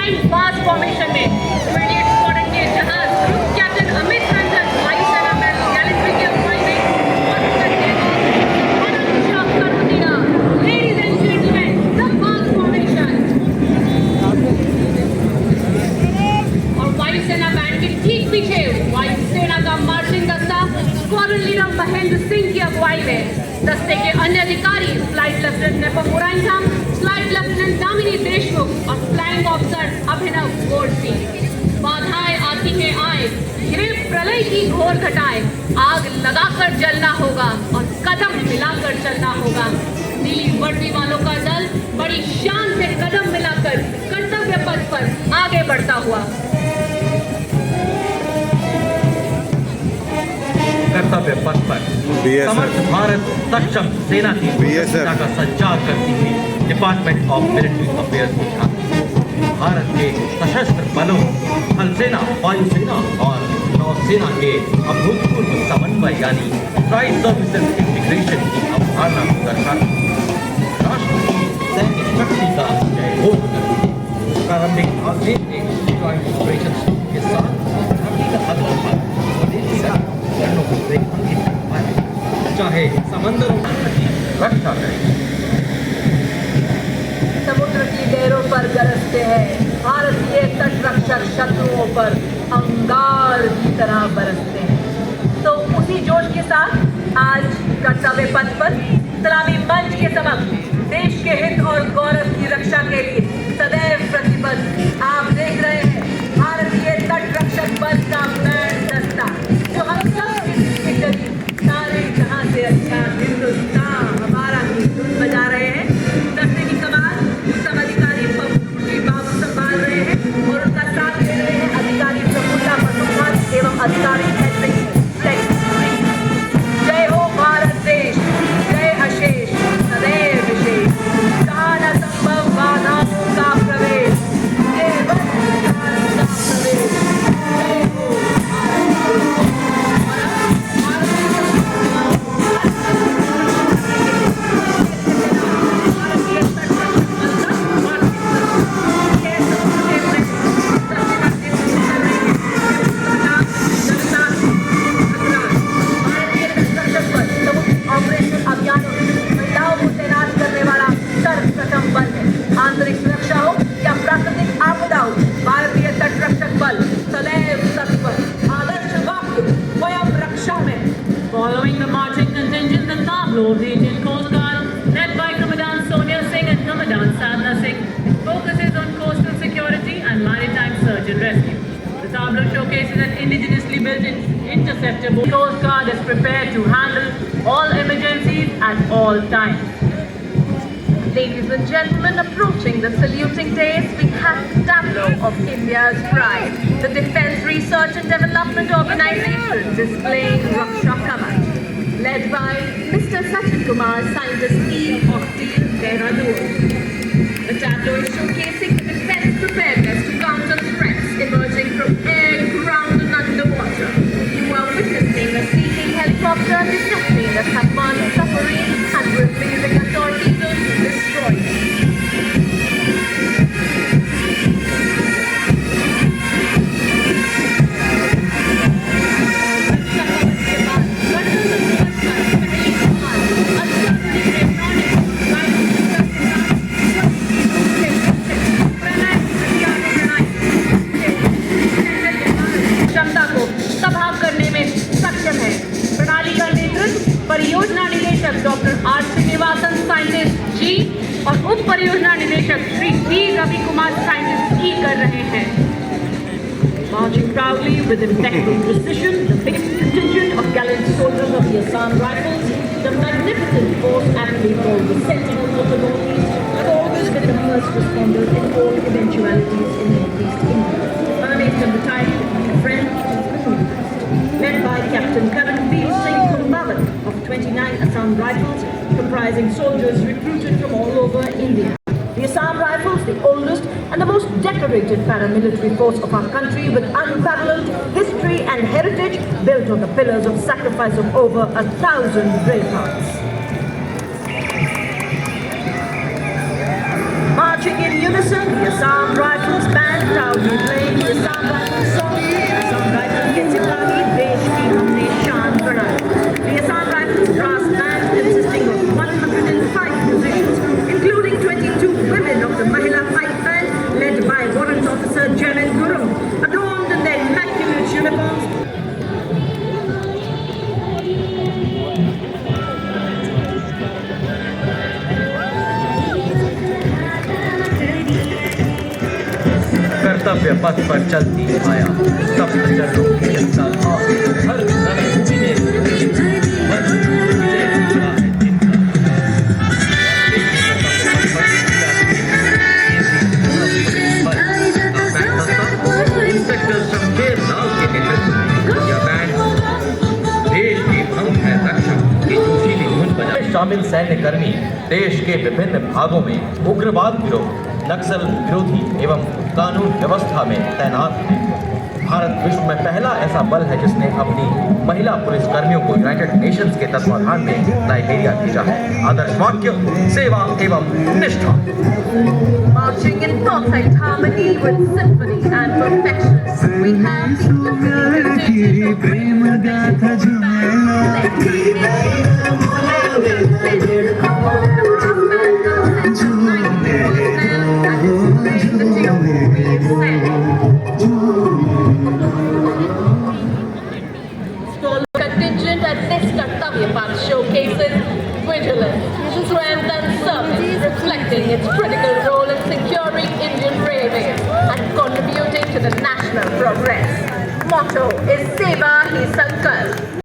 Defined मास formation में 28 squadron के जहाज ग्रुप कैप्टन अमित रंजन वायुसेना में गैलेंट्री की अगुवाई में और उनका ladies and gentleman the mass formation. और वायुसेना बैंड के ठीक पीछे वायुसेना का मार्चिंग दस्ता स्क्वाड्रन लीडर महेंद्र सिंह की अगुवाई में दस्ते के अन्य अधिकारी flight lieutenant Nepam Muraintham, flight lieutenant Damini Deshmukh और फ्लाइंग ऑफिसर अभिनव गोडसी। बाधाएं आती हैं आए, घिरे प्रलय की घोर घटाएं, आग लगाकर जलना होगा और कदम मिलाकर चलना होगा। नीली वर्दी वालों का दल बड़ी शान से कदम मिलाकर कर्तव्य पथ पर आगे बढ़ता हुआ। कर्तव्य पथ पर समर्थ भारत सक्षम सेना की भूमिका का संचार करती हुई डिपार्टमेंट ऑफ मिलिट्री अफेयर्स की झांकी भारत के सशस्त्र बलों, थल सेना, वायुसेना और नौसेना के अभूतपूर्व समन्वय यानी ट्राई सर्विसेज इंटीग्रेशन की अवधारणा को दर्शाती राष्ट्र की सैन्य शक्ति का जय घोष करती है। प्रारंभिक अपडेट में ज्वाइंट ऑपरेशन के साथ धरती का अगला चाहे समंदरों की रक्षा करें। समुद्र की लहरों पर गरजते हैं भारतीय तट रक्षक, शत्रुओं पर अंगार की तरह बरसते हैं। तो उसी जोश के साथ आज कर्तव्य पथ पर सलामी मंच के समक्ष देश के हित और गौरव की रक्षा के लिए सदैव प्रतिबद्ध आप देख रहे हैं भारतीय तट रक्षक बल का बैंड दस्ता, जो हम सब सारे जहां से अच्छा हिंदुस्तान हमारा ही धुन बजा रहे हैं। दस्ते की कमान सब अधिकारी बाबू संभाल रहे हैं और उनका साथ दे रहे हैं अधिकारी प्रफुल्ला मधुकर एवं अधिकारी जय हो भारत देश, जय अशेष सदैव विशेष, कहा न संभव बाधाओं का प्रवेश, जय हो भारत का प्रवेश, जय हो आंतरिक सुरक्षा हो या प्राकृतिक आपदा हो, भारतीय तट रक्षक बल सदैव तत्पर आदर्श वाक्य स्वयं रक्षा में। Following the marching contingent, the tableau of the Indian Coast Guard, led by Commandant Sonia Singh and Commandant Sadhna Singh, focuses on coastal security and maritime search and rescue. The tableau showcases an indigenously built interceptor boat. The Coast Guard is prepared to handle all emergencies at all times. Ladies and gentlemen, approaching the saluting days, we have the tableau of India's pride, the Defence Research and Development Organization displaying Raksha Kavach, led by Mr. Sachin Kumar, Scientist E of Team Dehradun. The tableau is showcasing the defence preparedness to counter threats emerging from air, ground and underwater. You are witnessing a seeking helicopter detecting a submarine submarine and releasing a torpedo to destroy it. परियोजना निदेशक doctor R Srinivasan scientist जी और उप परियोजना निदेशक Shri D Ravi Kumar scientist ई कर रहे हैं। Marching proudly with impeccable precision, the biggest contingent of gallant soldiers of the Assam Rifles, the magnificent force aptly called the Sentinels of the Northeast, have always been the first responders in all eventualities in Northeast India. Unabated battalion, a friend of the Northeast, led by Captain Karanveer Singh Kumbhawan of 29 Assam Rifles, comprising soldiers recruited from all over India. The Assam Rifles, the oldest and the most decorated paramilitary force of our country with unparalleled history and heritage, built on the pillars of sacrifice of over 1,000 brave hearts. Marching in unison, the Assam Rifles band कर्तव्य पथ पर चलती छाया सब चरणों की जनता था हर रणभूमि में इंस्पेक्टर शमशेर लाल के नेतृत्व में यह बैंड देश की भंग है रक्षक की जोशीली धुन बजाए शामिल सैन्य कर्मी देश के विभिन्न भागों में उग्रवाद विरोध नक्सल विरोधी एवं कानून व्यवस्था में तैनात हैं। भारत विश्व में पहला ऐसा बल है जिसने अपनी महिला पुलिस कर्मियों को यूनाइटेड नेशंस के तत्वाधान में लाइबेरिया भेजा है। आदर्श वाक्य सेवा एवं निष्ठा। Marching in perfect harmony with symphony and perfection, we have प्रेम गाथा contingent at this Kartavya Path showcases vigilance, strength and service, reflecting its critical role in securing Indian railways and contributing to the national progress. Motto is Seva Hi Sankalp.